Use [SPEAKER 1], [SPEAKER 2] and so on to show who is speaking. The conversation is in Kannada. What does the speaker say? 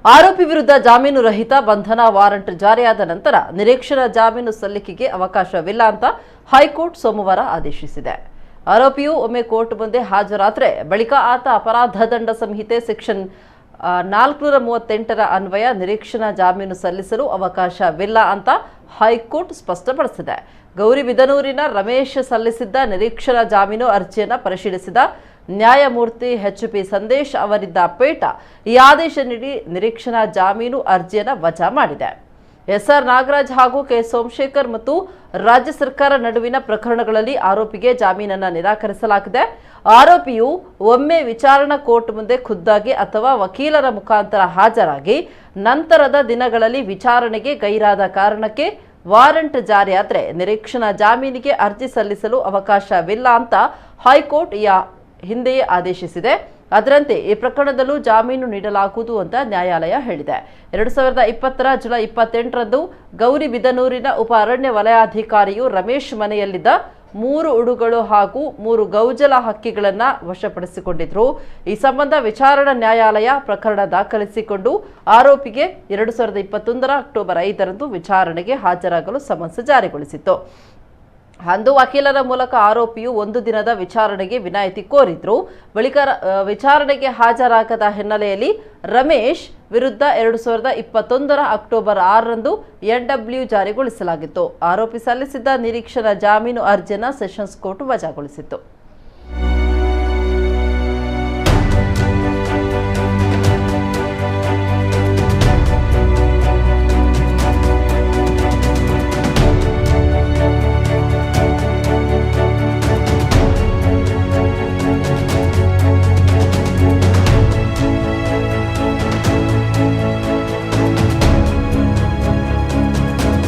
[SPEAKER 1] ಆರೋಪಿ ವಿರುದ್ಧ ಜಾಮೀನು ರಹಿತ ಬಂಧನ ವಾರಂಟ್ ಜಾರಿಯಾದ ನಂತರ ನಿರೀಕ್ಷಣಾ ಜಾಮೀನು ಸಲ್ಲಿಕೆಗೆ ಅವಕಾಶವಿಲ್ಲ ಅಂತ ಹೈಕೋರ್ಟ್ ಸೋಮವಾರ ಆದೇಶಿಸಿದೆ. ಆರೋಪಿಯು ಒಮ್ಮೆ ಕೋರ್ಟ್ ಮುಂದೆ ಹಾಜರಾದರೆ ಬಳಿಕ ಆತ ಅಪರಾಧ ದಂಡ ಸಂಹಿತೆ ಸೆಕ್ಷನ್ 438 ಅನ್ವಯ ನಿರೀಕ್ಷಣಾ ಜಾಮೀನು ಸಲ್ಲಿಸಲು ಅವಕಾಶವಿಲ್ಲ ಅಂತ ಹೈಕೋರ್ಟ್ ಸ್ಪಷ್ಟಪಡಿಸಿದೆ. ಗೌರಿಬಿದನೂರಿನ ರಮೇಶ್ ಸಲ್ಲಿಸಿದ್ದ ನಿರೀಕ್ಷಣಾ ಜಾಮೀನು ಅರ್ಜಿಯನ್ನು ಪರಿಶೀಲಿಸಿದ ನ್ಯಾಯಮೂರ್ತಿ ಎಚ್.ಪಿ. ಸಂದೇಶ್ ಅವರಿದ್ದ ಪೀಠ ಈ ಆದೇಶ ನೀಡಿ ನಿರೀಕ್ಷಣಾ ಜಾಮೀನು ಅರ್ಜಿಯನ್ನು ವಜಾ ಮಾಡಿದೆ. ಎಸ್.ಆರ್. ನಾಗರಾಜ್ ಹಾಗೂ ಕೆ. ಸೋಮಶೇಖರ್ ಮತ್ತು ರಾಜ್ಯ ಸರ್ಕಾರ ನಡುವಿನ ಪ್ರಕರಣಗಳಲ್ಲಿ ಆರೋಪಿಗೆ ಜಾಮೀನನ್ನು ನಿರಾಕರಿಸಲಾಗಿದೆ. ಆರೋಪಿಯು ಒಮ್ಮೆ ವಿಚಾರಣಾ ಕೋರ್ಟ್ ಮುಂದೆ ಖುದ್ದಾಗಿ ಅಥವಾ ವಕೀಲರ ಮುಖಾಂತರ ಹಾಜರಾಗಿ ನಂತರದ ದಿನಗಳಲ್ಲಿ ವಿಚಾರಣೆಗೆ ಗೈರಾದ ಕಾರಣಕ್ಕೆ ವಾರಂಟ್ ಜಾರಿಯಾದರೆ ನಿರೀಕ್ಷಣಾ ಜಾಮೀನಿಗೆ ಅರ್ಜಿ ಸಲ್ಲಿಸಲು ಅವಕಾಶವಿಲ್ಲ ಅಂತ ಹೈಕೋರ್ಟ್ ಹಿಂದೆಯೇ ಆದೇಶಿಸಿದೆ. ಅದರಂತೆ ಈ ಪ್ರಕರಣದಲ್ಲೂ ಜಾಮೀನು ನೀಡಲಾಗುವುದು ಅಂತ ನ್ಯಾಯಾಲಯ ಹೇಳಿದೆ. 2020 ಜುಲೈ 28ರಂದು ಗೌರಿಬಿದನೂರಿನ ಉಪ ಅರಣ್ಯ ವಲಯಾಧಿಕಾರಿಯು ರಮೇಶ್ ಮನೆಯಲ್ಲಿದ್ದ 3 ಉಡುಗಳು ಹಾಗೂ 3 ಗೌಜಲ ಹಕ್ಕಿಗಳನ್ನು ವಶಪಡಿಸಿಕೊಂಡಿದ್ರು. ಈ ಸಂಬಂಧ ವಿಚಾರಣಾ ನ್ಯಾಯಾಲಯ ಪ್ರಕರಣ ದಾಖಲಿಸಿಕೊಂಡು ಆರೋಪಿಗೆ 2021 ಅಕ್ಟೋಬರ್ 5ರಂದು ವಿಚಾರಣೆಗೆ ಹಾಜರಾಗಲು ಸಮನ್ಸ್ ಜಾರಿಗೊಳಿಸಿತ್ತು. ಅಂದು ವಕೀಲರ ಮೂಲಕ ಆರೋಪಿಯು 1 ದಿನದ ವಿಚಾರಣೆಗೆ ವಿನಾಯಿತಿ ಕೋರಿದ್ರು. ಬಳಿಕ ವಿಚಾರಣೆಗೆ ಹಾಜರಾಗದ ಹಿನ್ನೆಲೆಯಲ್ಲಿ ರಮೇಶ್ ವಿರುದ್ಧ 2021 ಅಕ್ಟೋಬರ್ 6ರಂದು NW ಜಾರಿಗೊಳಿಸಲಾಗಿತ್ತು. ಆರೋಪಿ ಸಲ್ಲಿಸಿದ್ದ ನಿರೀಕ್ಷಣಾ ಜಾಮೀನು ಅರ್ಜಿಯನ್ನು ಸೆಷನ್ಸ್ ಕೋರ್ಟ್ ವಜಾಗೊಳಿಸಿತ್ತು.